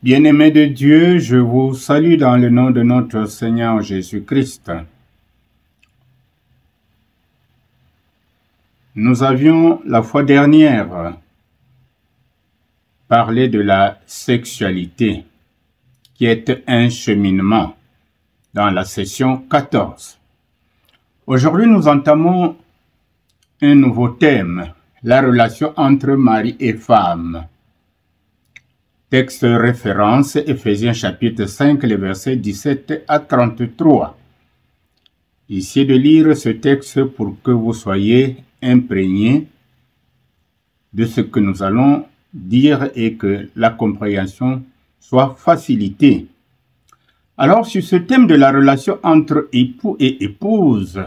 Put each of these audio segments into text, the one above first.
Bien-aimés de Dieu, je vous salue dans le nom de notre Seigneur Jésus-Christ. Nous avions la fois dernière parlé de la sexualité, qui est un cheminement, dans la session 14. Aujourd'hui, nous entamons un nouveau thème, la relation entre mari et femme. Texte référence, Éphésiens chapitre 5, les versets 17 à 33. Essayez de lire ce texte pour que vous soyez imprégnés de ce que nous allons dire et que la compréhension soit facilitée. Alors, sur ce thème de la relation entre époux et épouse,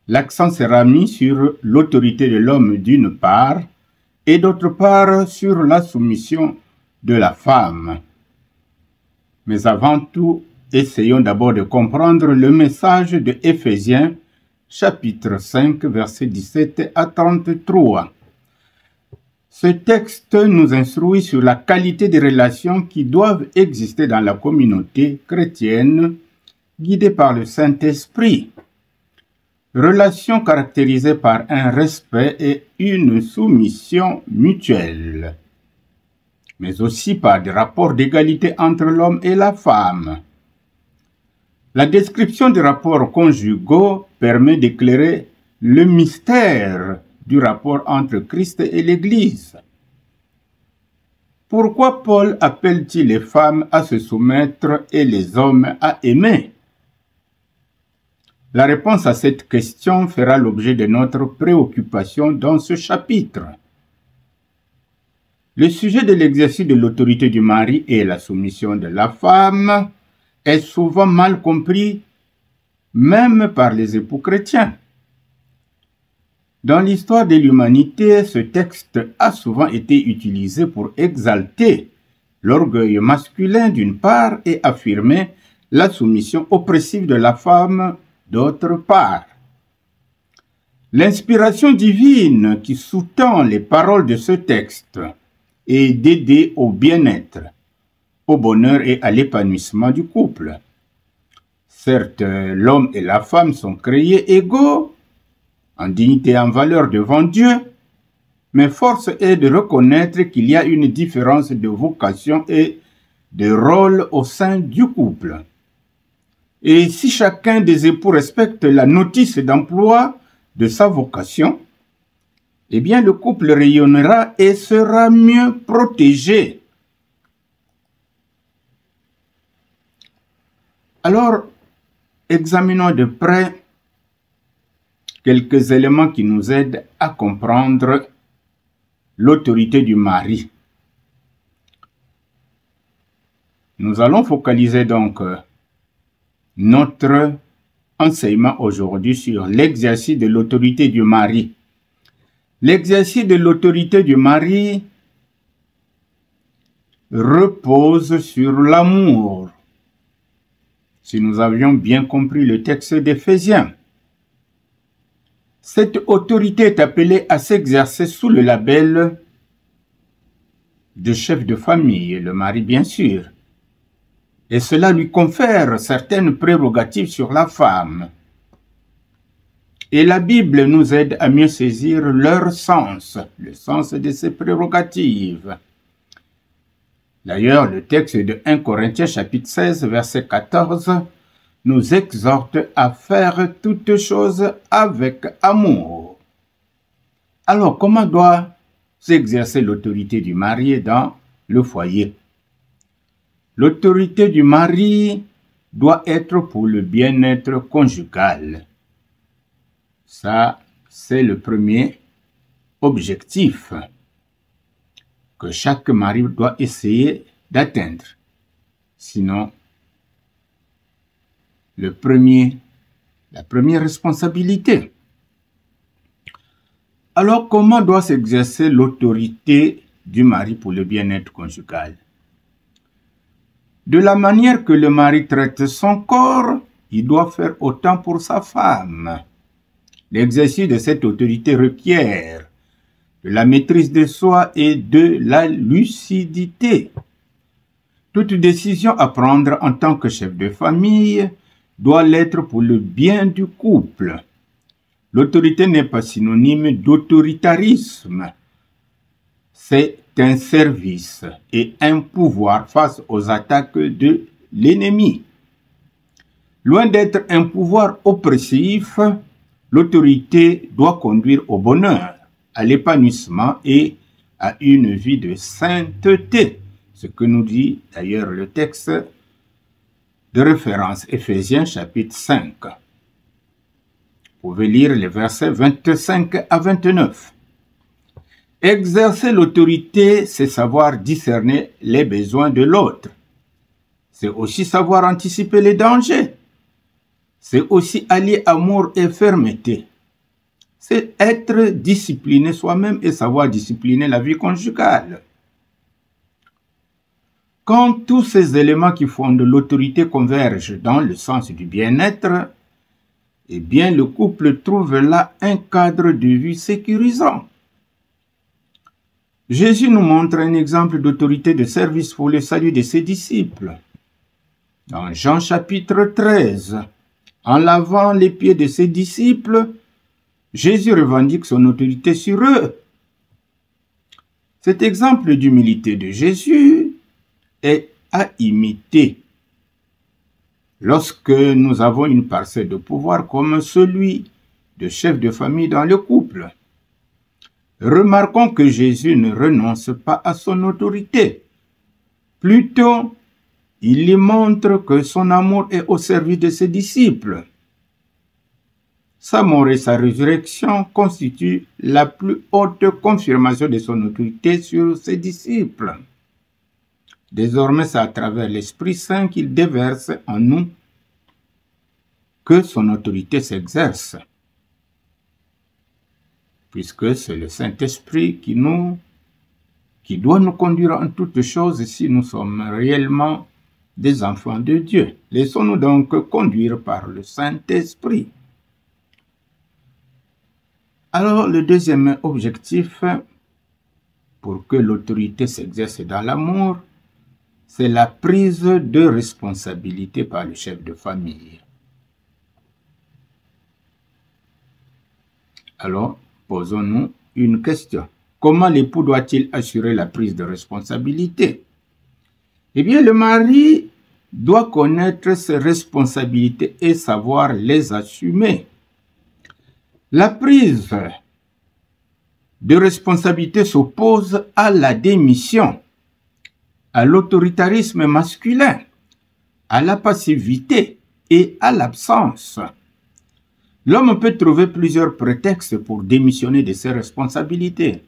l'accent sera mis sur l'autorité de l'homme d'une part et d'autre part sur la soumission de la femme. Mais avant tout, essayons d'abord de comprendre le message de Éphésiens, chapitre 5, versets 17 à 33. Ce texte nous instruit sur la qualité des relations qui doivent exister dans la communauté chrétienne, guidée par le Saint-Esprit. Relations caractérisées par un respect et une soumission mutuelle, mais aussi par des rapports d'égalité entre l'homme et la femme. La description des rapports conjugaux permet d'éclairer le mystère du rapport entre Christ et l'Église. Pourquoi Paul appelle-t-il les femmes à se soumettre et les hommes à aimer? La réponse à cette question fera l'objet de notre préoccupation dans ce chapitre. Le sujet de l'exercice de l'autorité du mari et la soumission de la femme est souvent mal compris, même par les époux chrétiens. Dans l'histoire de l'humanité, ce texte a souvent été utilisé pour exalter l'orgueil masculin d'une part et affirmer la soumission oppressive de la femme d'autre part. L'inspiration divine qui sous-tend les paroles de ce texte est d'aider au bien-être, au bonheur et à l'épanouissement du couple. Certes, l'homme et la femme sont créés égaux, en dignité et en valeur devant Dieu, mais force est de reconnaître qu'il y a une différence de vocation et de rôle au sein du couple. Et si chacun des époux respecte la notice d'emploi de sa vocation, eh bien le couple rayonnera et sera mieux protégé. Alors, examinons de près quelques éléments qui nous aident à comprendre l'autorité du mari. Nous allons focaliser donc notre enseignement aujourd'hui sur l'exercice de l'autorité du mari. L'exercice de l'autorité du mari repose sur l'amour. Si nous avions bien compris le texte d'Éphésiens, cette autorité est appelée à s'exercer sous le label de chef de famille, le mari bien sûr, et cela lui confère certaines prérogatives sur la femme. Et la Bible nous aide à mieux saisir leur sens, le sens de ces prérogatives. D'ailleurs, le texte de 1 Corinthiens chapitre 16, verset 14, nous exhorte à faire toutes choses avec amour. Alors, comment doit s'exercer l'autorité du mari dans le foyer? L'autorité du mari doit être pour le bien-être conjugal. Ça, c'est le premier objectif que chaque mari doit essayer d'atteindre. Sinon, la première responsabilité. Alors, comment doit s'exercer l'autorité du mari pour le bien-être conjugal? De la manière que le mari traite son corps, il doit faire autant pour sa femme. L'exercice de cette autorité requiert de la maîtrise de soi et de la lucidité. Toute décision à prendre en tant que chef de famille doit l'être pour le bien du couple. L'autorité n'est pas synonyme d'autoritarisme. C'est un service et un pouvoir face aux attaques de l'ennemi. Loin d'être un pouvoir oppressif, l'autorité doit conduire au bonheur, à l'épanouissement et à une vie de sainteté. Ce que nous dit d'ailleurs le texte de référence Éphésiens chapitre 5. Vous pouvez lire les versets 25 à 29. Exercer l'autorité, c'est savoir discerner les besoins de l'autre. C'est aussi savoir anticiper les dangers. C'est aussi allier amour et fermeté. C'est être discipliné soi-même et savoir discipliner la vie conjugale. Quand tous ces éléments qui fondent l'autorité convergent dans le sens du bien-être, eh bien le couple trouve là un cadre de vie sécurisant. Jésus nous montre un exemple d'autorité de service pour le salut de ses disciples. Dans Jean chapitre 13, en lavant les pieds de ses disciples, Jésus revendique son autorité sur eux. Cet exemple d'humilité de Jésus est à imiter lorsque nous avons une parcelle de pouvoir comme celui de chef de famille dans le couple. Remarquons que Jésus ne renonce pas à son autorité. Plutôt, il lui montre que son amour est au service de ses disciples. Sa mort et sa résurrection constituent la plus haute confirmation de son autorité sur ses disciples. Désormais, c'est à travers l'Esprit Saint qu'il déverse en nous que son autorité s'exerce, puisque c'est le Saint-Esprit qui doit nous conduire en toutes choses si nous sommes réellement des enfants de Dieu. Laissons-nous donc conduire par le Saint-Esprit. Alors, le deuxième objectif, pour que l'autorité s'exerce dans l'amour, c'est la prise de responsabilité par le chef de famille. Alors, posons-nous une question. Comment l'époux doit-il assurer la prise de responsabilité? Eh bien, le mari doit connaître ses responsabilités et savoir les assumer. La prise de responsabilité s'oppose à la démission, à l'autoritarisme masculin, à la passivité et à l'absence. L'homme peut trouver plusieurs prétextes pour démissionner de ses responsabilités.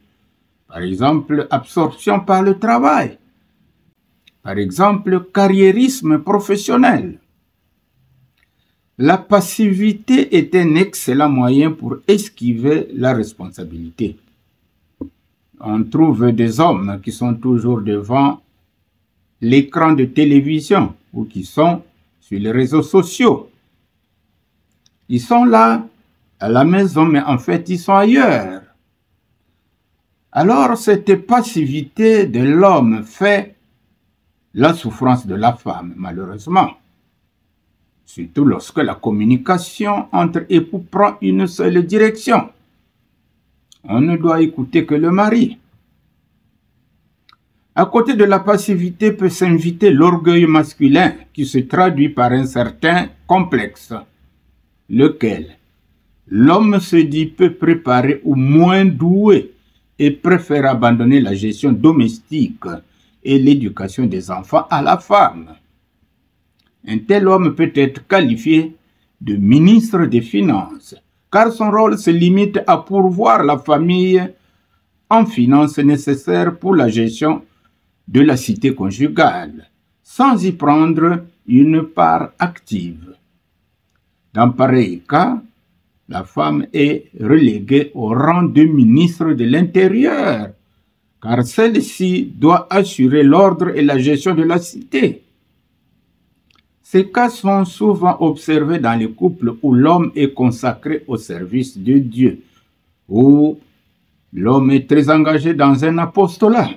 Par exemple, absorption par le travail. Par exemple, carriérisme professionnel. La passivité est un excellent moyen pour esquiver la responsabilité. On trouve des hommes qui sont toujours devant l'écran de télévision ou qui sont sur les réseaux sociaux. Ils sont là, à la maison, mais en fait, ils sont ailleurs. Alors, cette passivité de l'homme fait la souffrance de la femme, malheureusement. Surtout lorsque la communication entre époux prend une seule direction. On ne doit écouter que le mari. À côté de la passivité peut s'inviter l'orgueil masculin qui se traduit par un certain complexe, lequel l'homme se dit peu préparé ou moins doué et préfère abandonner la gestion domestique et l'éducation des enfants à la femme. Un tel homme peut être qualifié de ministre des Finances, car son rôle se limite à pourvoir la famille en finances nécessaires pour la gestion de la cité conjugale, sans y prendre une part active. Dans pareil cas, la femme est reléguée au rang de ministre de l'Intérieur, car celle-ci doit assurer l'ordre et la gestion de la cité. Ces cas sont souvent observés dans les couples où l'homme est consacré au service de Dieu, où l'homme est très engagé dans un apostolat.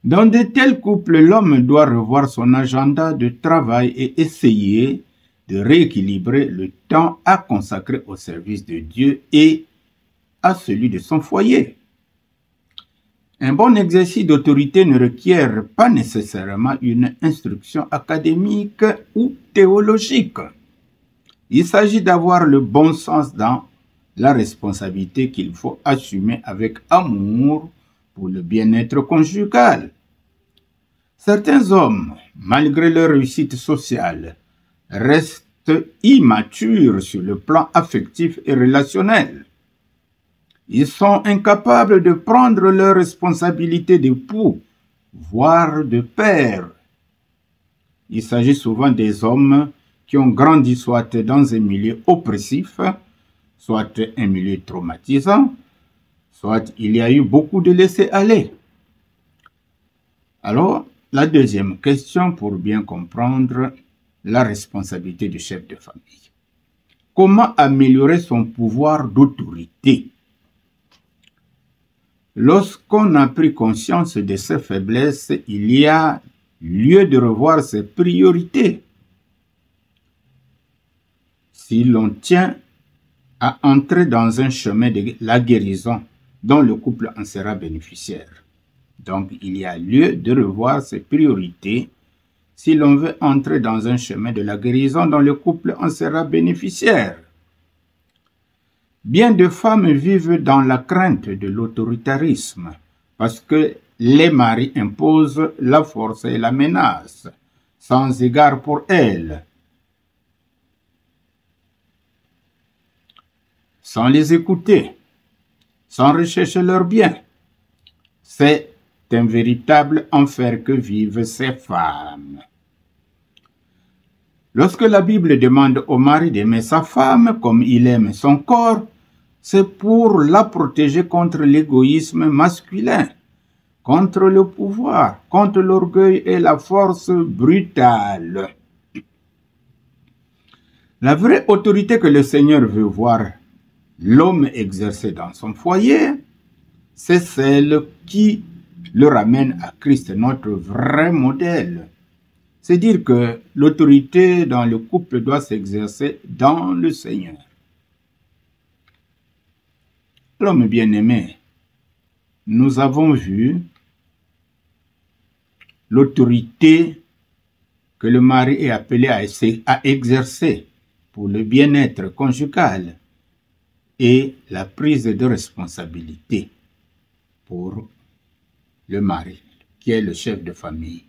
Dans de tels couples, l'homme doit revoir son agenda de travail et essayer de rééquilibrer le temps à consacrer au service de Dieu et à celui de son foyer. Un bon exercice d'autorité ne requiert pas nécessairement une instruction académique ou théologique. Il s'agit d'avoir le bon sens dans la responsabilité qu'il faut assumer avec amour pour le bien-être conjugal. Certains hommes, malgré leur réussite sociale, restent immatures sur le plan affectif et relationnel. Ils sont incapables de prendre leurs responsabilités d'époux, voire de père. Il s'agit souvent des hommes qui ont grandi soit dans un milieu oppressif, soit un milieu traumatisant, soit il y a eu beaucoup de laisser-aller. Alors, la deuxième question pour bien comprendre la responsabilité du chef de famille. Comment améliorer son pouvoir d'autorité? Lorsqu'on a pris conscience de ses faiblesses, il y a lieu de revoir ses priorités. Si l'on tient à entrer dans un chemin de la guérison dont le couple en sera bénéficiaire. Donc, il y a lieu de revoir ses priorités si l'on veut entrer dans un chemin de la guérison dont le couple en sera bénéficiaire. Bien de femmes vivent dans la crainte de l'autoritarisme parce que les maris imposent la force et la menace, sans égard pour elles. Sans les écouter, sans rechercher leur bien. C'est un véritable enfer que vivent ces femmes. Lorsque la Bible demande au mari d'aimer sa femme comme il aime son corps, c'est pour la protéger contre l'égoïsme masculin, contre le pouvoir, contre l'orgueil et la force brutale. La vraie autorité que le Seigneur veut voir l'homme exercer dans son foyer, c'est celle qui le ramène à Christ, notre vrai modèle. C'est dire que l'autorité dans le couple doit s'exercer dans le Seigneur. L'homme bien-aimé, nous avons vu l'autorité que le mari est appelé à exercer pour le bien-être conjugal et la prise de responsabilité pour le mari, qui est le chef de famille.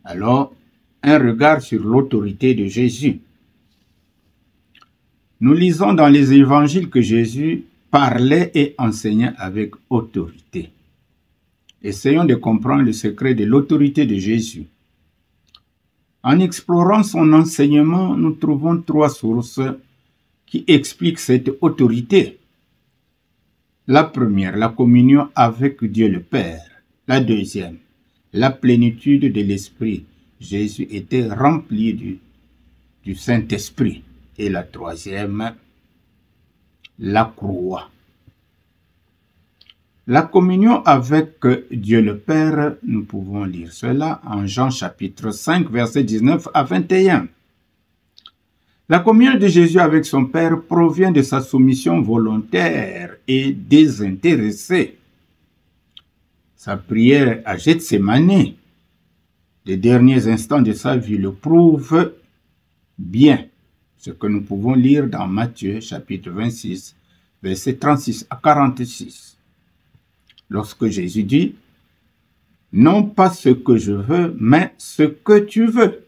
Alors, un regard sur l'autorité de Jésus. Nous lisons dans les évangiles que Jésus parlait et enseignait avec autorité. Essayons de comprendre le secret de l'autorité de Jésus. En explorant son enseignement, nous trouvons 3 sources qui expliquent cette autorité. La première, la communion avec Dieu le Père. La deuxième, la plénitude de l'Esprit. Jésus était rempli du Saint-Esprit. Et la troisième, la croix. La communion avec Dieu le Père, nous pouvons lire cela en Jean chapitre 5, versets 19 à 21. La communion de Jésus avec son Père provient de sa soumission volontaire et désintéressée. Sa prière à Gethsémani, les derniers instants de sa vie, le prouvent bien, ce que nous pouvons lire dans Matthieu chapitre 26, versets 36 à 46. Lorsque Jésus dit « Non pas ce que je veux, mais ce que tu veux ».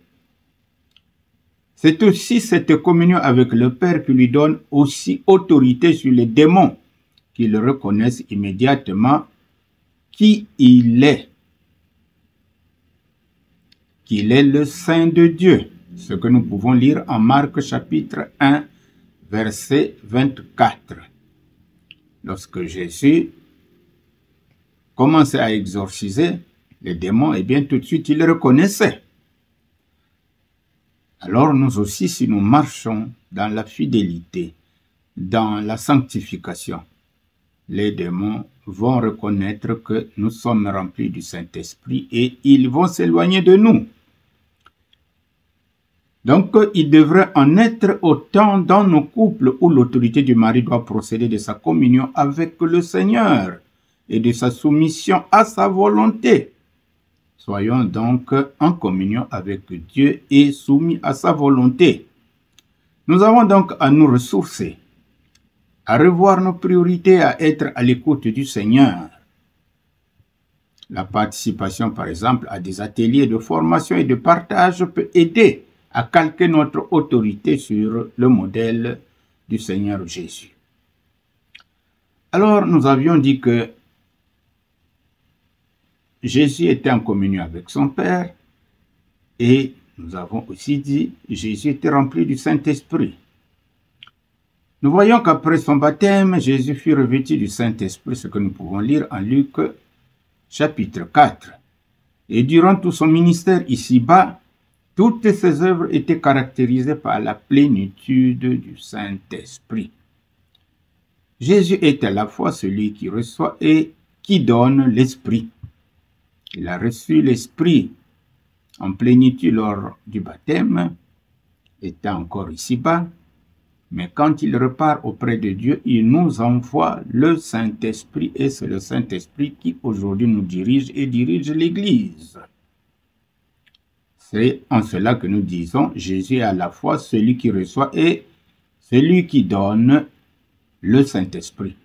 C'est aussi cette communion avec le Père qui lui donne aussi autorité sur les démons, qui le reconnaissent immédiatement qui il est. Qu'il est le Saint de Dieu, ce que nous pouvons lire en Marc chapitre 1, verset 24. Lorsque Jésus commençait à exorciser les démons, et bien tout de suite il les reconnaissait. Alors nous aussi, si nous marchons dans la fidélité, dans la sanctification, les démons vont reconnaître que nous sommes remplis du Saint-Esprit et ils vont s'éloigner de nous. Donc, il devrait en être autant dans nos couples où l'autorité du mari doit procéder de sa communion avec le Seigneur et de sa soumission à sa volonté. Soyons donc en communion avec Dieu et soumis à sa volonté. Nous avons donc à nous ressourcer, à revoir nos priorités, à être à l'écoute du Seigneur. La participation, par exemple, à des ateliers de formation et de partage peut aider à calquer notre autorité sur le modèle du Seigneur Jésus. Alors, nous avions dit que Jésus était en communion avec son Père et nous avons aussi dit que Jésus était rempli du Saint-Esprit. Nous voyons qu'après son baptême, Jésus fut revêtu du Saint-Esprit, ce que nous pouvons lire en Luc chapitre 4. Et durant tout son ministère ici-bas, toutes ses œuvres étaient caractérisées par la plénitude du Saint-Esprit. Jésus est à la fois celui qui reçoit et qui donne l'Esprit. Il a reçu l'Esprit en plénitude lors du baptême, étant encore ici-bas, mais quand il repart auprès de Dieu, il nous envoie le Saint-Esprit et c'est le Saint-Esprit qui aujourd'hui nous dirige et dirige l'Église. C'est en cela que nous disons Jésus est à la fois celui qui reçoit et celui qui donne le Saint-Esprit.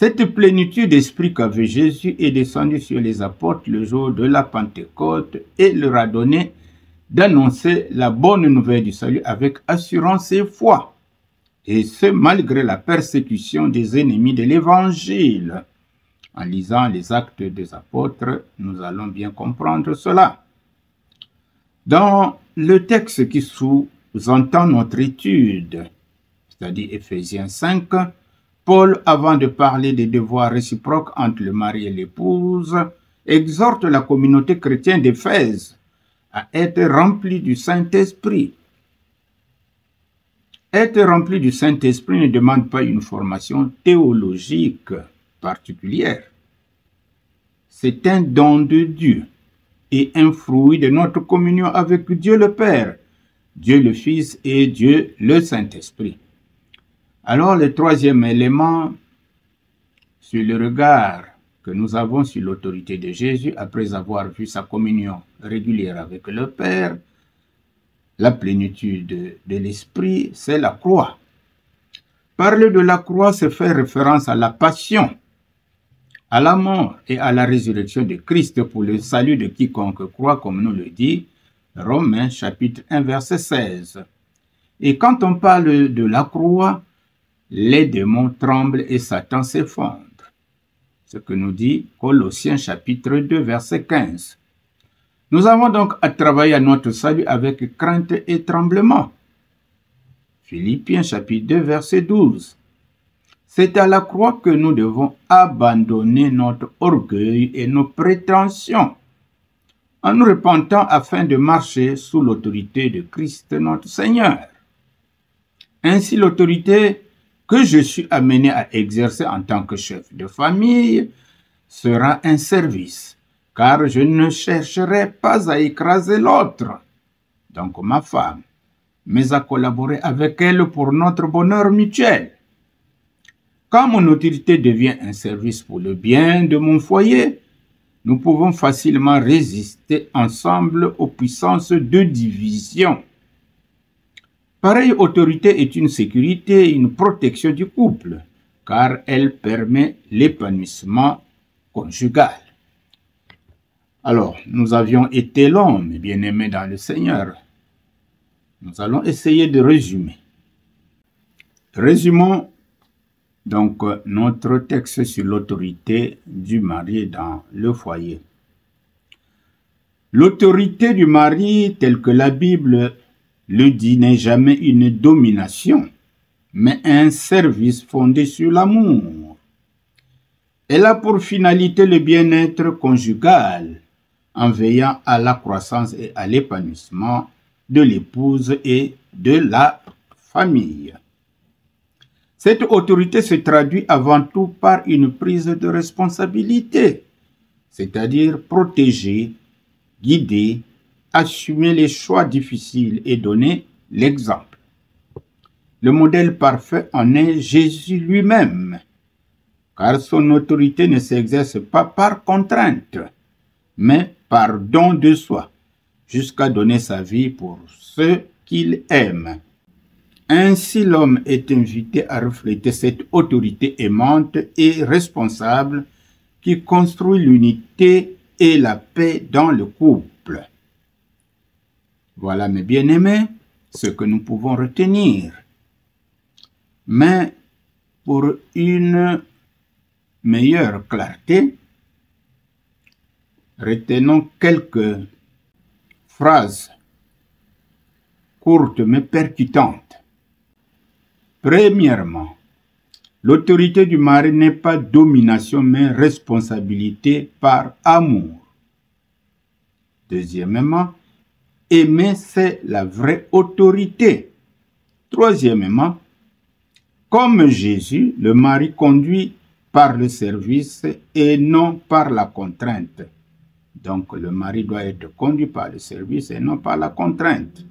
Cette plénitude d'esprit qu'avait Jésus est descendue sur les apôtres le jour de la Pentecôte et leur a donné d'annoncer la bonne nouvelle du salut avec assurance et foi. Et ce, malgré la persécution des ennemis de l'Évangile. En lisant les actes des apôtres, nous allons bien comprendre cela. Dans le texte qui sous-entend notre étude, c'est-à-dire Éphésiens 5, Paul, avant de parler des devoirs réciproques entre le mari et l'épouse, exhorte la communauté chrétienne d'Éphèse à être remplie du Saint-Esprit. Être rempli du Saint-Esprit ne demande pas une formation théologique particulière. C'est un don de Dieu et un fruit de notre communion avec Dieu le Père, Dieu le Fils et Dieu le Saint-Esprit. Alors le troisième élément, sur le regard que nous avons sur l'autorité de Jésus après avoir vu sa communion régulière avec le Père, la plénitude de l'Esprit, c'est la croix. Parler de la croix, c'est faire référence à la passion, à la mort et à la résurrection de Christ pour le salut de quiconque croit, comme nous le dit Romains chapitre 1 verset 16. Et quand on parle de la croix, les démons tremblent et Satan s'effondre. Ce que nous dit Colossiens chapitre 2 verset 15. Nous avons donc à travailler à notre salut avec crainte et tremblement. Philippiens chapitre 2 verset 12. C'est à la croix que nous devons abandonner notre orgueil et nos prétentions en nous repentant afin de marcher sous l'autorité de Christ notre Seigneur. Ainsi, l'autorité que je suis amené à exercer en tant que chef de famille sera un service, car je ne chercherai pas à écraser l'autre, donc ma femme, mais à collaborer avec elle pour notre bonheur mutuel. Quand mon autorité devient un service pour le bien de mon foyer, nous pouvons facilement résister ensemble aux puissances de division. Pareille autorité est une sécurité et une protection du couple, car elle permet l'épanouissement conjugal. Alors, nous avions été longs, mais bien-aimés dans le Seigneur. Nous allons essayer de résumer. Résumons donc notre texte sur l'autorité du mari dans le foyer. L'autorité du mari, telle que la Bible le dit, n'est jamais une domination, mais un service fondé sur l'amour. Elle a pour finalité le bien-être conjugal, en veillant à la croissance et à l'épanouissement de l'épouse et de la famille. Cette autorité se traduit avant tout par une prise de responsabilité, c'est-à-dire protéger, guider, assumer les choix difficiles et donner l'exemple. Le modèle parfait en est Jésus lui-même, car son autorité ne s'exerce pas par contrainte, mais par don de soi, jusqu'à donner sa vie pour ceux qu'il aime. Ainsi, l'homme est invité à refléter cette autorité aimante et responsable qui construit l'unité et la paix dans le couple. Voilà, mes bien-aimés, ce que nous pouvons retenir. Mais pour une meilleure clarté, retenons quelques phrases courtes mais percutantes. Premièrement, l'autorité du mari n'est pas domination mais responsabilité par amour. Deuxièmement, aimer c'est la vraie autorité. Troisièmement, comme Jésus, le mari conduit par le service et non par la contrainte. Donc le mari doit être conduit par le service et non par la contrainte.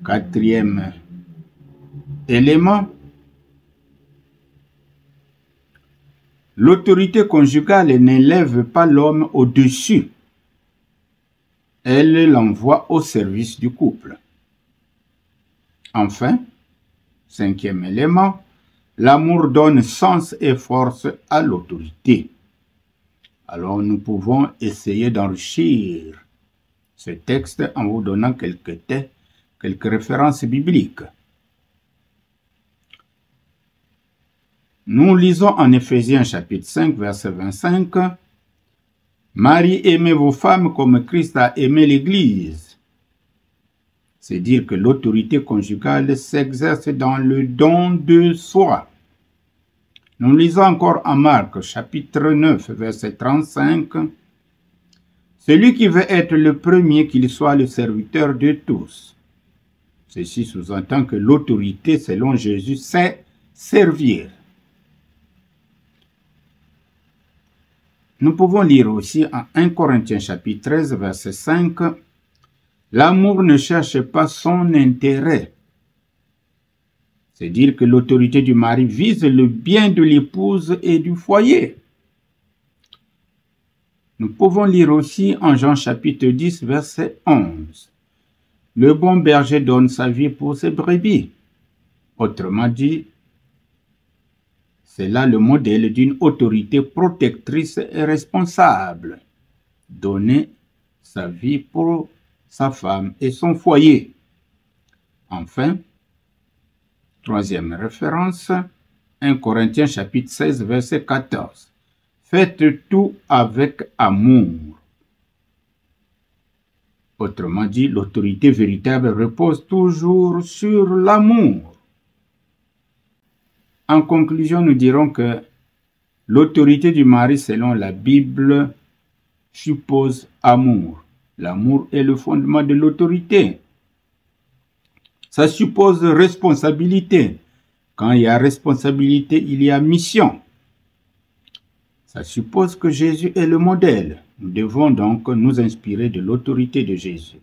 Quatrième élément, l'autorité conjugale n'élève pas l'homme au-dessus. Elle l'envoie au service du couple. Enfin, cinquième élément, l'amour donne sens et force à l'autorité. Alors nous pouvons essayer d'enrichir ce texte en vous donnant quelques références bibliques. Nous lisons en Éphésiens chapitre 5, verset 25, « Marie, aimez vos femmes comme Christ a aimé l'Église. » C'est dire que l'autorité conjugale s'exerce dans le don de soi. Nous lisons encore en Marc chapitre 9, verset 35, « Celui qui veut être le premier, qu'il soit le serviteur de tous. » Ceci sous-entend que l'autorité, selon Jésus, c'est servir. Nous pouvons lire aussi en 1 Corinthiens chapitre 13, verset 5, « L'amour ne cherche pas son intérêt. » C'est dire que l'autorité du mari vise le bien de l'épouse et du foyer. Nous pouvons lire aussi en Jean chapitre 10, verset 11, « Le bon berger donne sa vie pour ses brebis. » Autrement dit, c'est là le modèle d'une autorité protectrice et responsable. Donner sa vie pour sa femme et son foyer. Enfin, troisième référence, 1 Corinthiens chapitre 16, verset 14. Faites tout avec amour. Autrement dit, l'autorité véritable repose toujours sur l'amour. En conclusion, nous dirons que l'autorité du mari, selon la Bible, suppose amour. L'amour est le fondement de l'autorité. Ça suppose responsabilité. Quand il y a responsabilité, il y a mission. Ça suppose que Jésus est le modèle. Nous devons donc nous inspirer de l'autorité de Jésus.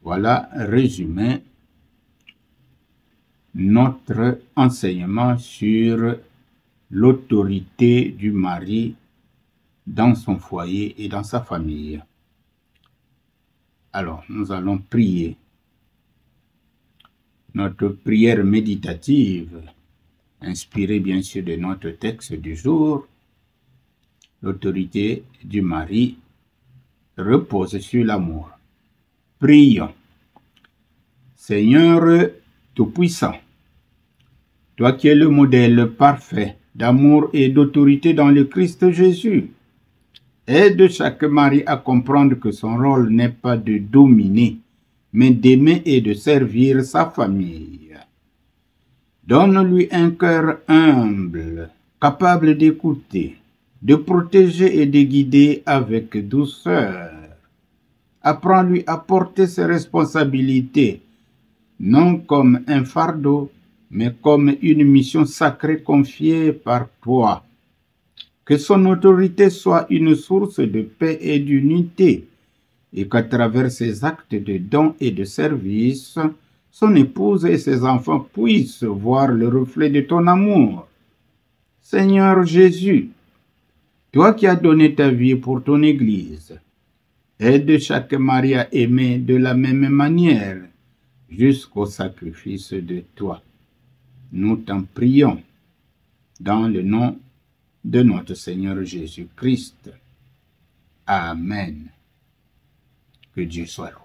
Voilà, résumé notre enseignement sur l'autorité du mari dans son foyer et dans sa famille. Alors, nous allons prier. Notre prière méditative, inspirée bien sûr de notre texte du jour, l'autorité du mari repose sur l'amour. Prions. Seigneur Tout-Puissant, toi qui es le modèle parfait d'amour et d'autorité dans le Christ Jésus, aide chaque mari à comprendre que son rôle n'est pas de dominer, mais d'aimer et de servir sa famille. Donne-lui un cœur humble, capable d'écouter, de protéger et de guider avec douceur. Apprends-lui à porter ses responsabilités, non comme un fardeau, mais comme une mission sacrée confiée par toi. Que son autorité soit une source de paix et d'unité, et qu'à travers ses actes de don et de service, son épouse et ses enfants puissent voir le reflet de ton amour. Seigneur Jésus, toi qui as donné ta vie pour ton Église, aide chaque mari à aimer de la même manière jusqu'au sacrifice de toi. Nous t'en prions dans le nom de notre Seigneur Jésus-Christ. Amen. Que Dieu soit loué.